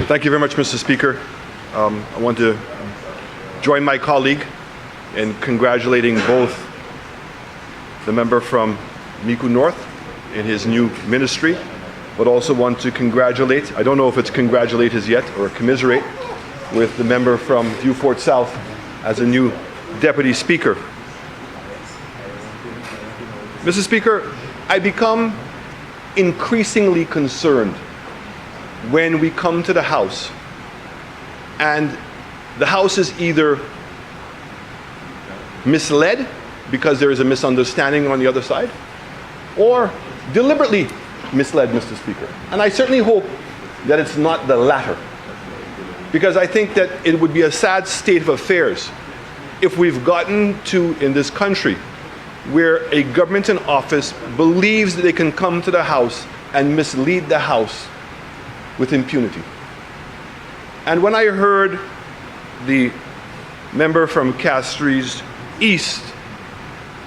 Thank you very much, Mr. Speaker. I want to join my colleague in congratulating both the member from Micoud North in his new ministry, but also want to congratulate, I don't know if it's congratulate as yet or commiserate, with the member from Vieux Fort South as a new Deputy Speaker. Mr. Speaker, I become increasingly concerned when we come to the House and the House is either misled because there is a misunderstanding on the other side, or deliberately misled, Mr. Speaker. And I certainly hope that it's not the latter, because I think that it would be a sad state of affairs if we've gotten to, in this country, where a government in office believes that they can come to the House and mislead the House with impunity. And when I heard the member from Castries East,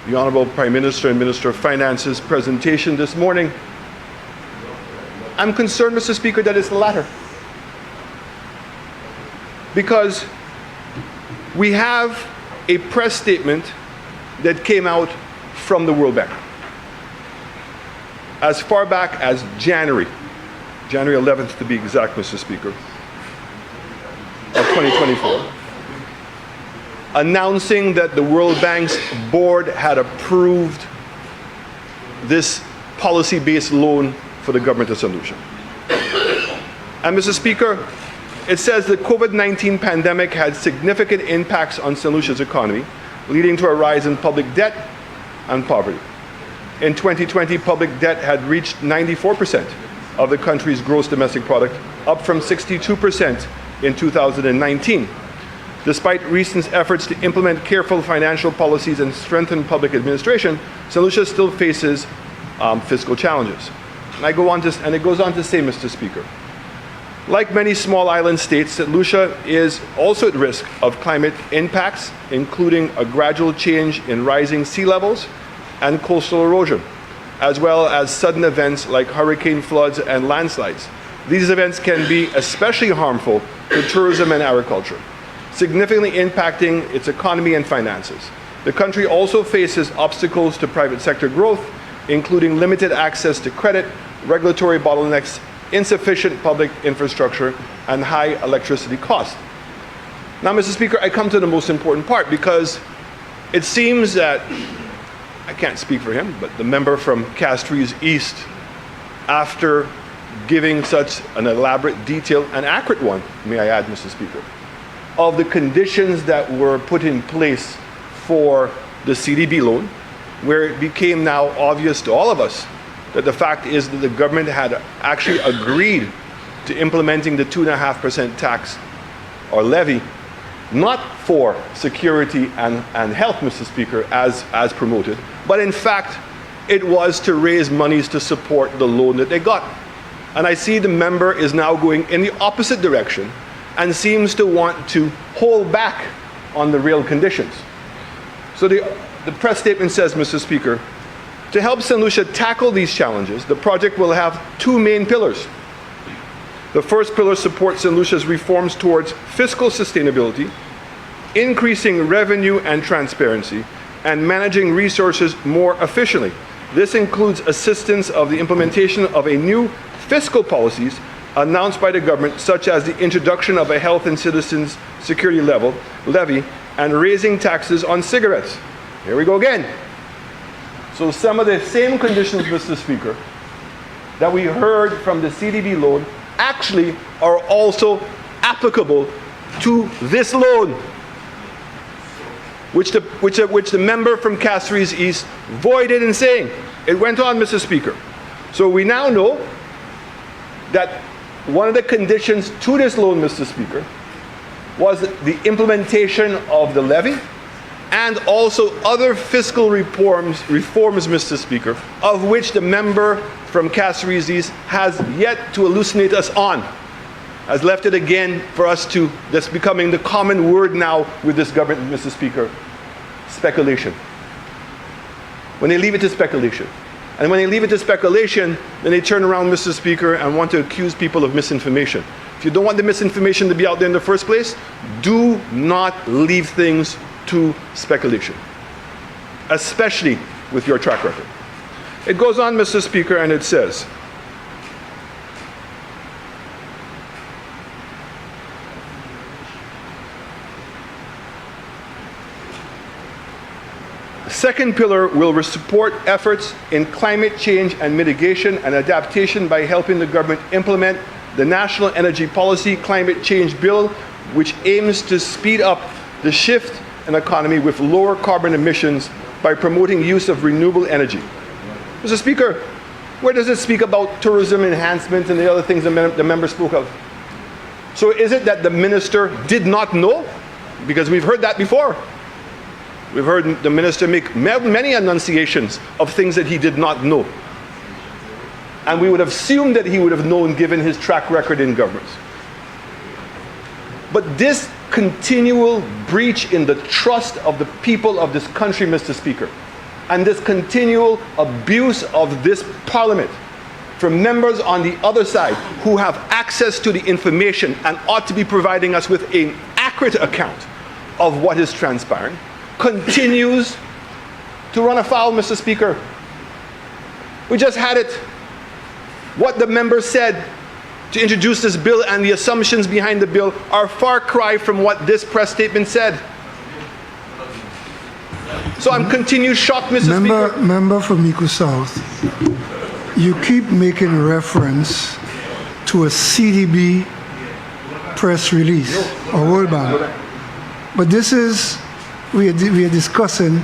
the Honourable Prime Minister and Minister of Finance's presentation this morning, I'm concerned, Mr. Speaker, that it's the latter. Because we have a press statement that came out from the World Bank as far back as January 11th to be exact, Mr. Speaker, of 2024, announcing that the World Bank's board had approved this policy-based loan for the government of St. Lucia. And Mr. Speaker, it says the COVID-19 pandemic had significant impacts on St. Lucia's economy, leading to a rise in public debt and poverty. In 2020, public debt had reached 94% of the country's gross domestic product, up from 62% in 2019. Despite recent efforts to implement careful financial policies and strengthen public administration, St. Lucia still faces fiscal challenges. And it goes on to say, Mr. Speaker, like many small island states, St. Lucia is also at risk of climate impacts, including a gradual change in rising sea levels and coastal erosion, as well as sudden events like hurricane floods and landslides. These events can be especially harmful to tourism and agriculture, significantly impacting its economy and finances. The country also faces obstacles to private sector growth, including limited access to credit, regulatory bottlenecks, insufficient public infrastructure, and high electricity costs. Now, Mr. Speaker, I come to the most important part, because it seems that, I can't speak for him, but the member from Castries East, after giving such an elaborate, detailed, and accurate one, may I add, Mr. Speaker, of the conditions that were put in place for the CDB loan, where it became now obvious to all of us that the fact is that the government had actually agreed to implementing the 2.5% tax or levy, not for security and health, Mr. Speaker, as promoted, but in fact, it was to raise monies to support the loan that they got. And I see the member is now going in the opposite direction and seems to want to hold back on the real conditions. So the press statement says, Mr. Speaker, to help St. Lucia tackle these challenges, the project will have two main pillars. The first pillar supports St. Lucia's reforms towards fiscal sustainability, increasing revenue and transparency, and managing resources more efficiently. This includes assistance of the implementation of a new fiscal policies announced by the government, such as the introduction of a health and citizens security levy and raising taxes on cigarettes. Here we go again. So some of the same conditions, Mr. Speaker, that we heard from the CDB loan actually are also applicable to this loan, which the member from Castries East voided in saying. It went on, Mr. Speaker. So we now know that one of the conditions to this loan, Mr. Speaker, was the implementation of the levy and also other fiscal reforms, Mr. Speaker, of which the member from Castries East has yet to elucidate us on, has left it again for us to, that's becoming the common word now with this government, Mr. Speaker, speculation. When they leave it to speculation. And when they leave it to speculation, then they turn around, Mr. Speaker, and want to accuse people of misinformation. If you don't want the misinformation to be out there in the first place, do not leave things to speculation, especially with your track record. It goes on, Mr. Speaker, and it says, the second pillar will support efforts in climate change and mitigation and adaptation by helping the government implement the National Energy Policy Climate Change Bill, which aims to speed up the shift in economy with lower carbon emissions by promoting use of renewable energy. Mr. Speaker, where does it speak about tourism enhancement and the other things the member spoke of? So is it that the minister did not know? Because we've heard that before. We've heard the minister make many enunciations of things that he did not know. And we would have assumed that he would have known given his track record in government. But this continual breach in the trust of the people of this country, Mr. Speaker, and this continual abuse of this parliament from members on the other side who have access to the information and ought to be providing us with an accurate account of what is transpiring, continues to run afoul, Mr. Speaker. We just had it. What the members said to introduce this bill and the assumptions behind the bill are a far cry from what this press statement said. So I'm continued shocked, Mr. Speaker. Member from Mico South, you keep making reference to a CDB press release or World Bank. But this is, we are discussing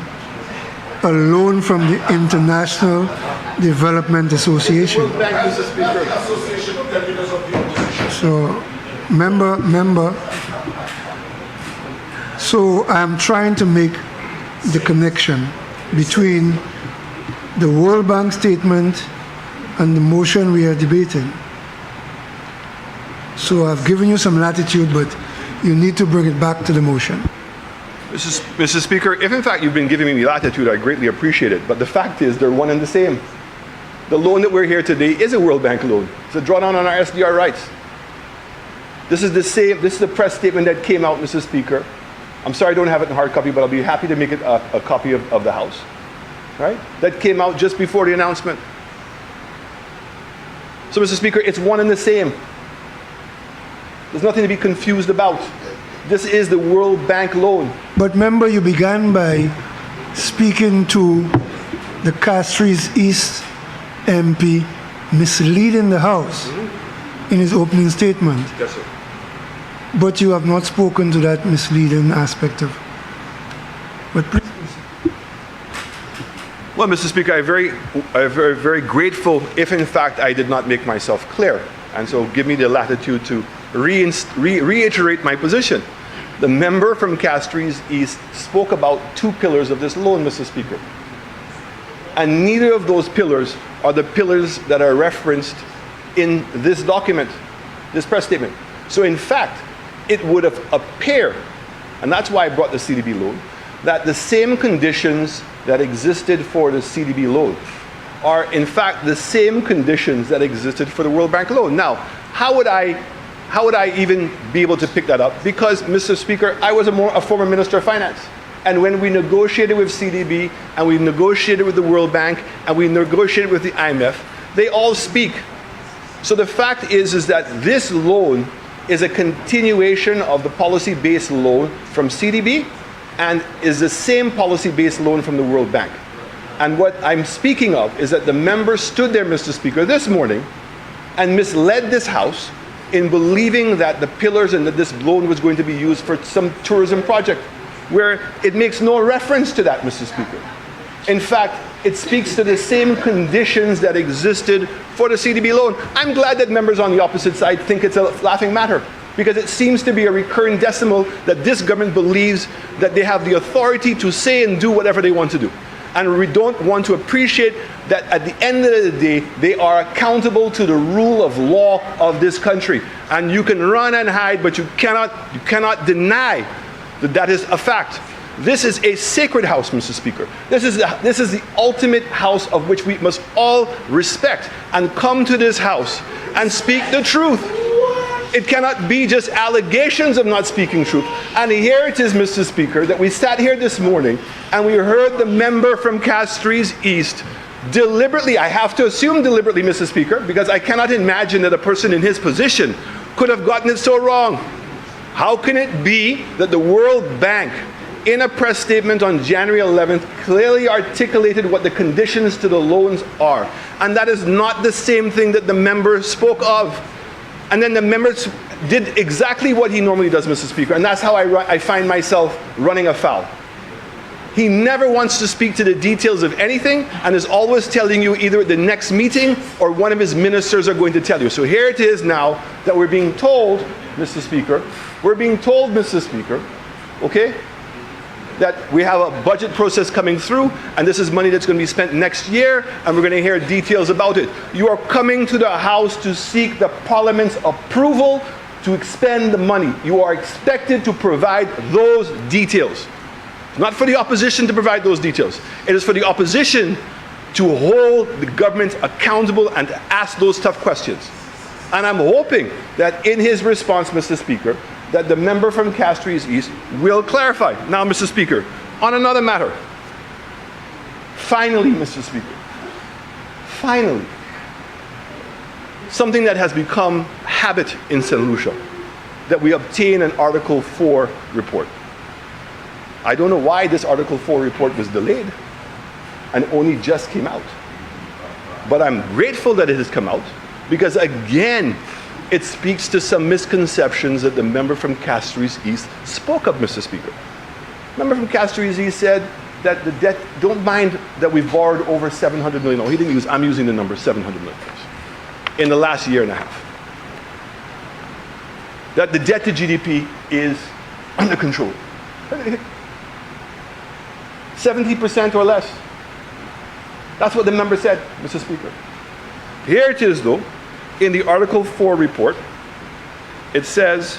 a loan from the International Development Association. World Bank, Mr. Speaker. So, member, so I'm trying to make the connection between the World Bank statement and the motion we are debating. So I've given you some latitude, but you need to bring it back to the motion. Mr. Speaker, if in fact you've been giving me latitude, I greatly appreciate it. But the fact is they're one and the same. The loan that we're here today is a World Bank loan. It's a drawdown on our SDR rights. This is the same, this is the press statement that came out, Mr. Speaker. I'm sorry I don't have it in hard copy, but I'll be happy to make it a copy of the House. Right? That came out just before the announcement. So, Mr. Speaker, it's one and the same. There's nothing to be confused about. This is the World Bank loan. But remember, you began by speaking to the Castries East MP misleading the House in his opening statement. Yes, sir. But you have not spoken to that misleading aspect of. But please. Well, Mr. Speaker, I'm very grateful if in fact I did not make myself clear. And so give me the latitude to reiterate my position. The member from Castries East spoke about two pillars of this loan, Mr. Speaker. And neither of those pillars are the pillars that are referenced in this document, this press statement. So in fact, it would have appeared, and that's why I brought the CDB loan, that the same conditions that existed for the CDB loan are in fact the same conditions that existed for the World Bank loan. Now, how would I even be able to pick that up? Because, Mr. Speaker, I was a former Minister of Finance. And when we negotiated with CDB, and we negotiated with the World Bank, and we negotiated with the IMF, they all speak. So the fact is that this loan is a continuation of the policy-based loan from CDB, and is the same policy-based loan from the World Bank. And what I'm speaking of is that the member stood there, Mr. Speaker, this morning and misled this House in believing that the pillars and that this loan was going to be used for some tourism project, where it makes no reference to that, Mr. Speaker. In fact, it speaks to the same conditions that existed for the CDB loan. I'm glad that members on the opposite side think it's a laughing matter, because it seems to be a recurring decimal that this government believes that they have the authority to say and do whatever they want to do. And we don't want to appreciate that at the end of the day, they are accountable to the rule of law of this country. And you can run and hide, but you cannot deny that that is a fact. This is a sacred house, Mr. Speaker. This is the ultimate house of which we must all respect and come to this house and speak the truth. It cannot be just allegations of not speaking truth. And here it is, Mr. Speaker, that we sat here this morning and we heard the member from Castries East deliberately, I have to assume deliberately, Mr. Speaker, because I cannot imagine that a person in his position could have gotten it so wrong. How can it be that the World Bank, in a press statement on January 11th, clearly articulated what the conditions to the loans are? And that is not the same thing that the member spoke of. And then the member did exactly what he normally does, Mr. Speaker, and that's how I find myself running afoul. He never wants to speak to the details of anything and is always telling you either at the next meeting or one of his ministers are going to tell you. So here it is now that we're being told, Mr. Speaker, okay, that we have a budget process coming through and this is money that's going to be spent next year and we're going to hear details about it. You are coming to the House to seek the Parliament's approval to expend the money. You are expected to provide those details. Not for the opposition to provide those details. It is for the opposition to hold the government accountable and to ask those tough questions. And I'm hoping that in his response, Mr. Speaker, that the member from Castries East will clarify. Now, Mr. Speaker, on another matter. Finally, Mr. Speaker, finally, something that has become habit in St. Lucia, that we obtain an Article 4 report. I don't know why this Article 4 report was delayed and only just came out. But I'm grateful that it has come out because, again, it speaks to some misconceptions that the member from Castries East spoke of, Mr. Speaker. Member from Castries East said that the debt, don't mind that we've borrowed over 700 million. No, he didn't use, I'm using the number 700 million in the last year and a half. That the debt to GDP is under control. 70% or less. That's what the member said, Mr. Speaker. Here it is, though, in the Article 4 report. It says,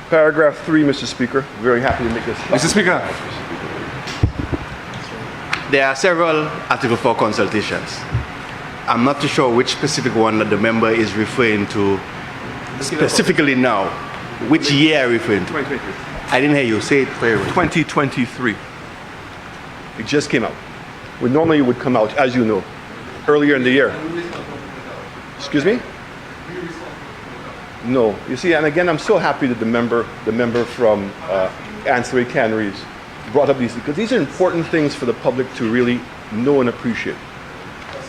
paragraph 3, Mr. Speaker. Very happy to make this. Mr. Speaker, there are several Article 4 consultations. I'm not too sure which specific one that the member is referring to specifically now. Which year are you referring to? 2023. I didn't hear you say it very well. 2023. It just came out. Well, normally it would come out, as you know, earlier in the year. Excuse me? No. You see, and again, I'm so happy that the member from Ancillary Canneries brought up these, because these are important things for the public to really know and appreciate.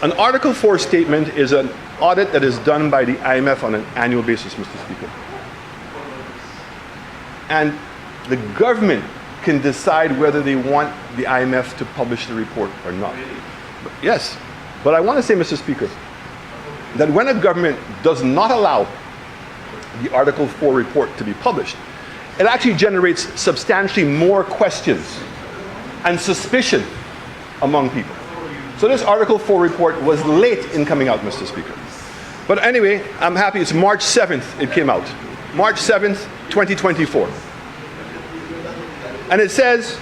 An Article 4 statement is an audit that is done by the IMF on an annual basis, Mr. Speaker. And the government can decide whether they want the IMF to publish the report or not. Yes, but I want to say, Mr. Speaker, that when a government does not allow the Article 4 report to be published, it actually generates substantially more questions and suspicion among people. So this Article 4 report was late in coming out, Mr. Speaker. But anyway, I'm happy. It's March 7th it came out. March 7th, 2024. And it says,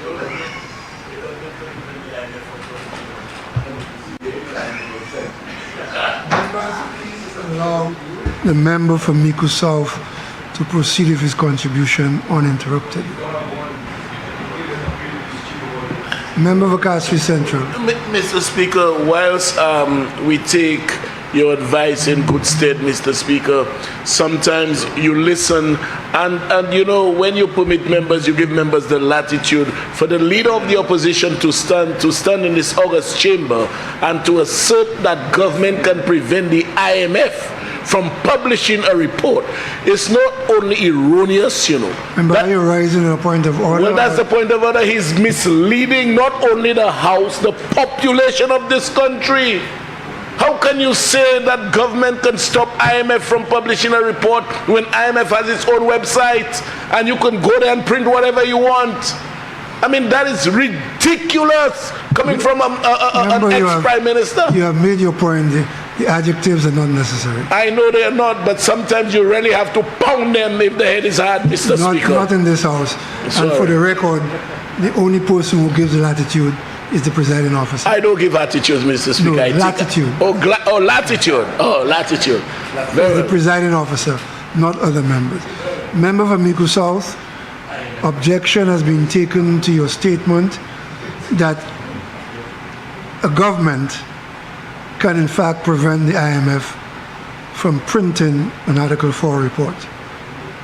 allow the member from Mico South to proceed with his contribution uninterrupted. Member for Castries Central. Mr. Speaker, whilst we take your advice in good stead, Mr. Speaker, sometimes you listen and you know, when you permit members, you give members the latitude for the leader of the opposition to stand in this august chamber and to assert that government can prevent the IMF from publishing a report. It's not only erroneous, you know. And by you rising a point of order. Well, that's the point of order. He's misleading not only the House, the population of this country. How can you say that government can stop IMF from publishing a report when IMF has its own website and you can go there and print whatever you want? I mean, that is ridiculous. ridiculous coming from an ex-prime minister. You have made your point. The adjectives are not necessary. I know they are not, but sometimes you really have to pound them if the head is hard, Mr. Speaker. Not in this House. Sorry. And for the record, the only person who gives latitude is the presiding officer. I don't give attitudes, Mr. Speaker. No, I take- latitude. Latitude. Oh, latitude. The presiding officer, not other members. Member for Mico South, objection has been taken to your statement that a government can in fact prevent the IMF from printing an Article 4 report.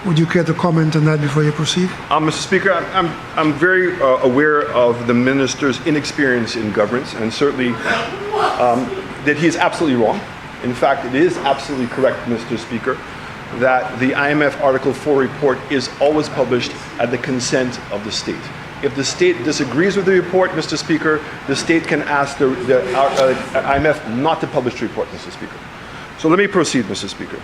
Would you care to comment on that before you proceed? Mr. Speaker, I'm very aware of the minister's inexperience in governance, and certainly that he is absolutely wrong. In fact, it is absolutely correct, Mr. Speaker, that the IMF Article 4 report is always published at the consent of the state. If the state disagrees with the report, Mr. Speaker, the state can ask the IMF not to publish the report, Mr. Speaker. So let me proceed, Mr. Speaker.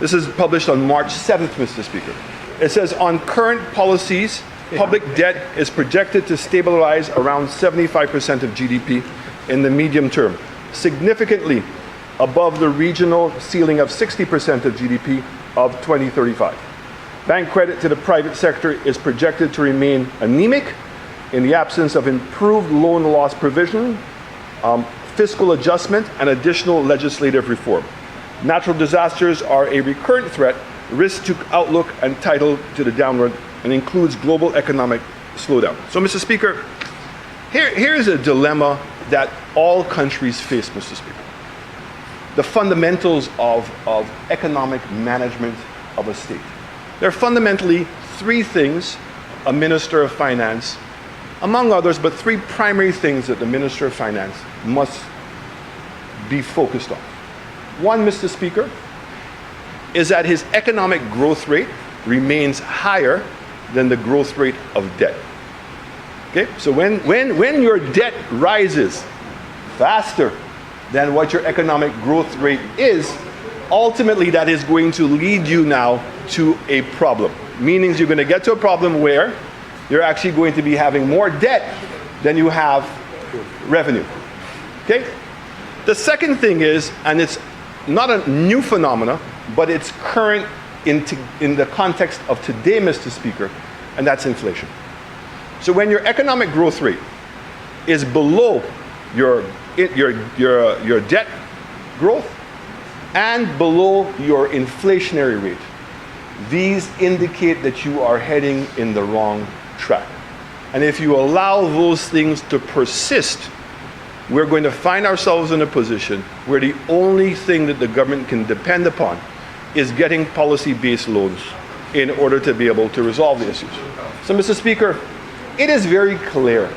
This is published on March 7th, Mr. Speaker. It says, on current policies, public debt is projected to stabilize around 75% of GDP in the medium term, significantly above the regional ceiling of 60% of GDP of 2035. Bank credit to the private sector is projected to remain anemic in the absence of improved loan loss provision, fiscal adjustment, and additional legislative reform. Natural disasters are a recurrent threat, risk to outlook and title to the downward, and includes global economic slowdown. So, Mr. Speaker, here is a dilemma that all countries face, Mr. Speaker. The fundamentals of economic management of a state. There are fundamentally three things a Minister of Finance, among others, but three primary things that the Minister of Finance must be focused on. One, Mr. Speaker, is that his economic growth rate remains higher than the growth rate of debt. Okay? So when your debt rises faster than what your economic growth rate is, ultimately that is going to lead you now to a problem. Meaning you're going to get to a problem where you're actually going to be having more debt than you have revenue. Okay? The second thing is, and it's not a new phenomena, but it's current in the context of today, Mr. Speaker, and that's inflation. So when your economic growth rate is below your debt growth and below your inflationary rate, these indicate that you are heading in the wrong track. And if you allow those things to persist, we're going to find ourselves in a position where the only thing that the government can depend upon is getting policy-based loans in order to be able to resolve the issues. So, Mr. Speaker, it is very clear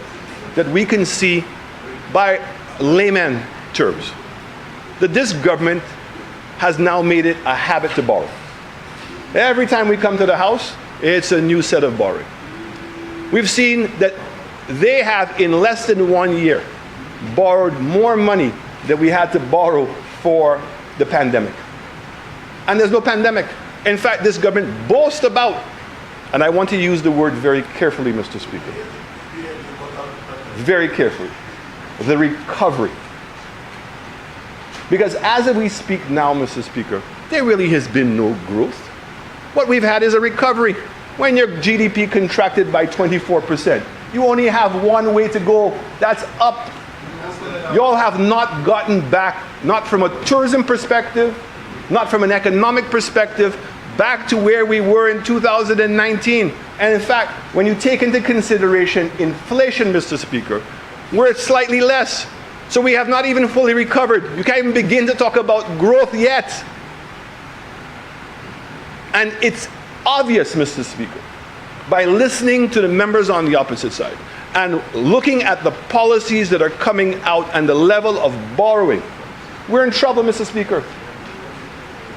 that we can see by layman terms that this government has now made it a habit to borrow. Every time we come to the House, it's a new set of borrowing. We've seen that they have, in less than 1 year, borrowed more money than we had to borrow for the pandemic. And there's no pandemic. In fact, this government boasts about, and I want to use the word very carefully, Mr. Speaker, very carefully, the recovery. Because as we speak now, Mr. Speaker, there really has been no growth. What we've had is a recovery. When your GDP contracted by 24%, you only have one way to go. That's up. You all have not gotten back, not from a tourism perspective, not from an economic perspective, back to where we were in 2019. And in fact, when you take into consideration inflation, Mr. Speaker, we're at slightly less. So we have not even fully recovered. You can't even begin to talk about growth yet. And it's obvious, Mr. Speaker, by listening to the members on the opposite side and looking at the policies that are coming out and the level of borrowing, we're in trouble, Mr. Speaker.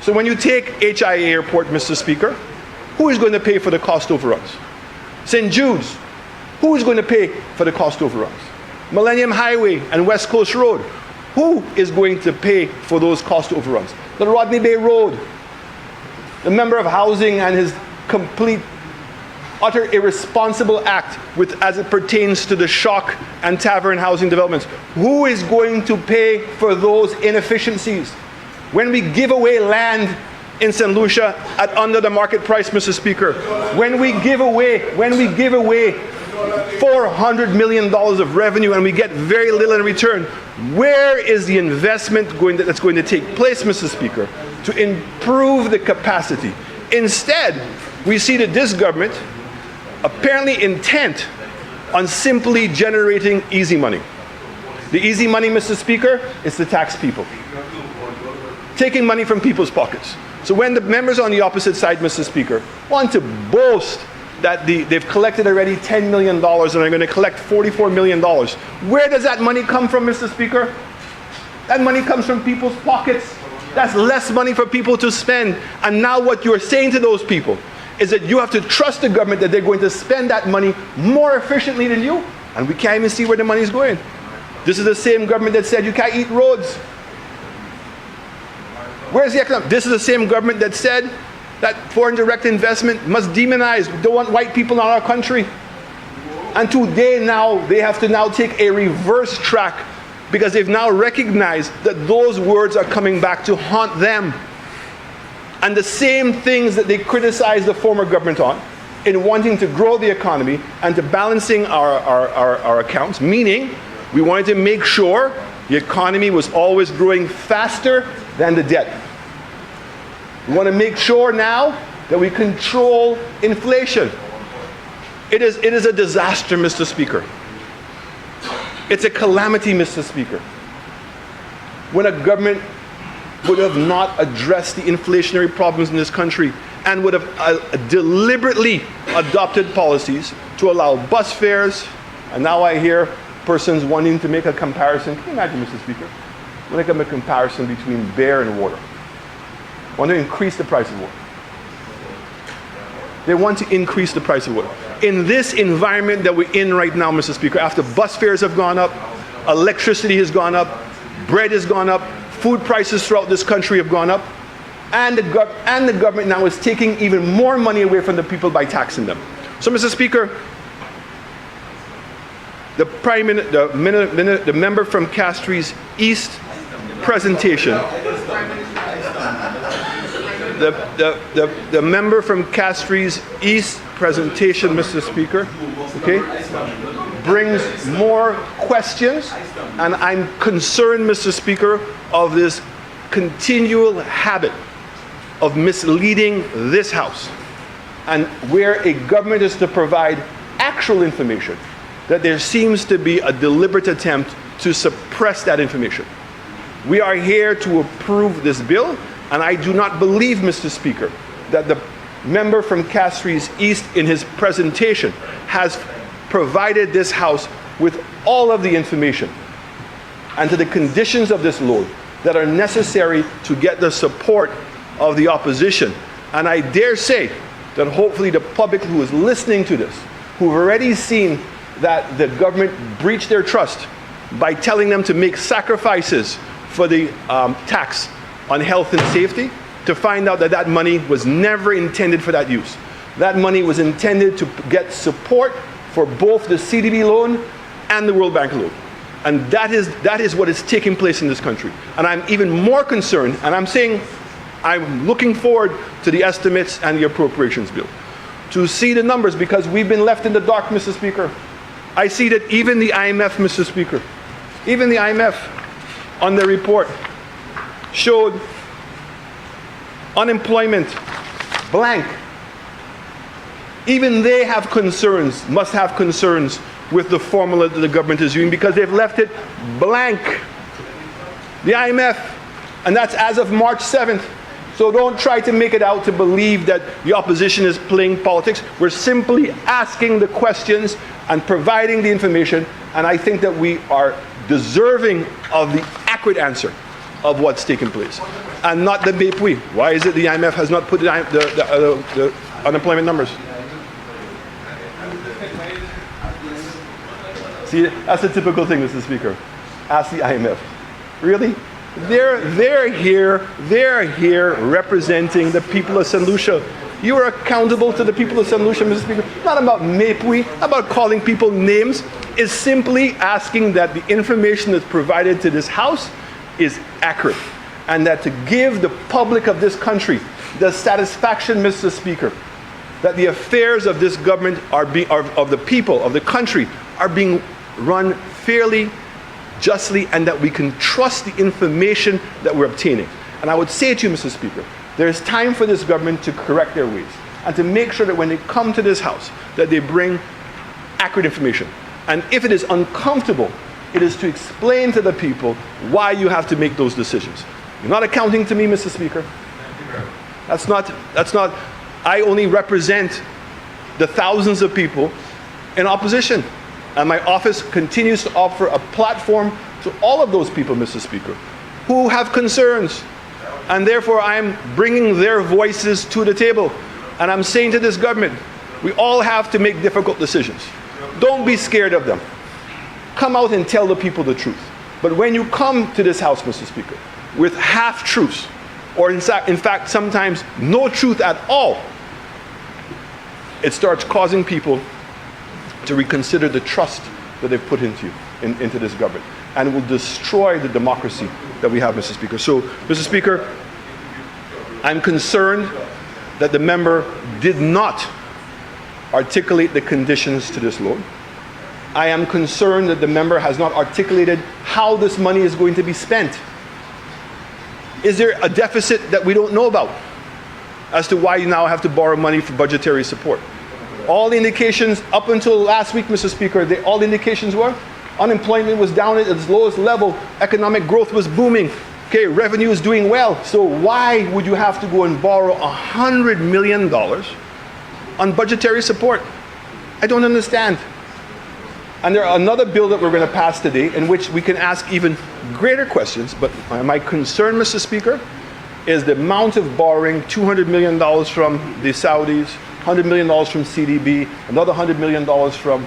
So when you take HIA Airport, Mr. Speaker, who is going to pay for the cost overruns? St. Jude's, who is going to pay for the cost overruns? Millennium Highway and West Coast Road, who is going to pay for those cost overruns? The Rodney Bay Road, the member of Housing and his complete utter irresponsible act as it pertains to the shock and tavern housing developments. Who is going to pay for those inefficiencies? When we give away land in St. Lucia at under the market price, Mr. Speaker, when we give away $400 million of revenue and we get very little in return, where is the investment that's going to take place, Mr. Speaker, to improve the capacity? Instead, we see that this government apparently intent on simply generating easy money. The easy money, Mr. Speaker, is to tax people. Taking money from people's pockets. So when the members on the opposite side, Mr. Speaker, want to boast that they've collected already $10 million and are going to collect $44 million, where does that money come from, Mr. Speaker? That money comes from people's pockets. That's less money for people to spend. And now what you're saying to those people is that you have to trust the government that they're going to spend that money more efficiently than you. And we can't even see where the money's going. This is the same government that said you can't eat roads. Where's the economic? This is the same government that said that foreign direct investment must demonize. We don't want white people in our country. And today now, they have to now take a reverse track because they've now recognized that those words are coming back to haunt them. And the same things that they criticized the former government on in wanting to grow the economy and to balancing our accounts, meaning we wanted to make sure the economy was always growing faster than the debt. We want to make sure now that we control inflation. It is a disaster, Mr. Speaker. It's a calamity, Mr. Speaker. When a government would have not addressed the inflationary problems in this country and would have deliberately adopted policies to allow bus fares, and now I hear persons wanting to make a comparison. Can you imagine, Mr. Speaker? When I make a comparison between beer and water. Want to increase the price of water. They want to increase the price of water. In this environment that we're in right now, Mr. Speaker, after bus fares have gone up, electricity has gone up, bread has gone up, food prices throughout this country have gone up, and the government now is taking even more money away from the people by taxing them. So, Mr. Speaker, the member from Castries East presentation, the member from Castries East presentation, Mr. Speaker, okay, brings more questions, and I'm concerned, Mr. Speaker, of this continual habit of misleading this House, and where a government is to provide actual information, that there seems to be a deliberate attempt to suppress that information. We are here to approve this bill, and I do not believe, Mr. Speaker, that the member from Castries East in his presentation has provided this House with all of the information and to the conditions of this loan that are necessary to get the support of the opposition. And I dare say that hopefully the public who is listening to this, who've already seen that the government breached their trust by telling them to make sacrifices for the tax on health and safety, to find out that that money was never intended for that use. That money was intended to get support for both the CDB loan and the World Bank loan. And that is what is taking place in this country. And I'm even more concerned, and I'm saying I'm looking forward to the estimates and the appropriations bill, to see the numbers, because we've been left in the dark, Mr. Speaker. I see that even the IMF, Mr. Speaker, even the IMF on their report showed unemployment blank. Even they have concerns, must have concerns with the formula that the government is using, because they've left it blank. The IMF, and that's as of March 7th. So don't try to make it out to believe that the opposition is playing politics. We're simply asking the questions and providing the information, and I think that we are deserving of the accurate answer of what's taking place, and not the BPI. Why is it the IMF has not put the unemployment numbers? See, that's a typical thing, Mr. Speaker. Ask the IMF. Really? They're here representing the people of St. Lucia. You are accountable to the people of St. Lucia, Mr. Speaker. It's not about mapui, not about calling people names. It's simply asking that the information that's provided to this House is accurate, and that to give the public of this country the satisfaction, Mr. Speaker, that the affairs of this government of the people, of the country, are being run fairly, justly, and that we can trust the information that we're obtaining. And I would say to you, Mr. Speaker, there is time for this government to correct their ways and to make sure that when they come to this House, that they bring accurate information. And if it is uncomfortable, it is to explain to the people why you have to make those decisions. You're not accounting to me, Mr. Speaker. That's not, I only represent the thousands of people in opposition. And my office continues to offer a platform to all of those people, Mr. Speaker, who have concerns. And therefore, I'm bringing their voices to the table. And I'm saying to this government, we all have to make difficult decisions. Don't be scared of them. Come out and tell the people the truth. But when you come to this House, Mr. Speaker, with half-truths, or in fact, sometimes no truth at all, it starts causing people to reconsider the trust that they've put into you, into this government. And it will destroy the democracy that we have, Mr. Speaker. So, Mr. Speaker, I'm concerned that the member did not articulate the conditions to this loan. I am concerned that the member has not articulated how this money is going to be spent. Is there a deficit that we don't know about as to why you now have to borrow money for budgetary support? All the indications up until last week, Mr. Speaker, all the indications were unemployment was down at its lowest level, economic growth was booming, okay, revenue is doing well. So why would you have to go and borrow $100 million on budgetary support? I don't understand. And there's another bill that we're going to pass today in which we can ask even greater questions, but my concern, Mr. Speaker, is the amount of borrowing, $200 million from the Saudis, $100 million from CDB, another $100 million from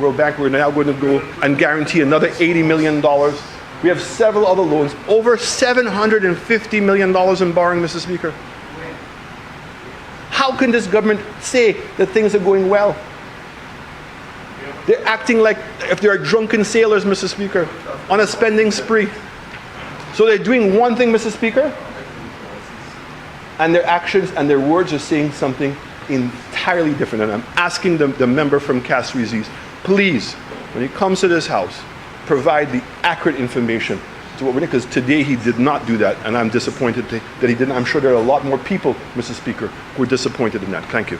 World Bank. We're now going to go and guarantee another $80 million. We have several other loans, over $750 million in borrowing, Mr. Speaker. How can this government say that things are going well? They're acting like if they're drunken sailors, Mr. Speaker, on a spending spree. So they're doing one thing, Mr. Speaker, and their actions and their words are saying something entirely different. And I'm asking the member from Castries, please, when he comes to this House, provide the accurate information to what we're doing, because today he did not do that, and I'm disappointed that he didn't. I'm sure there are a lot more people, Mr. Speaker, who are disappointed in that. Thank you.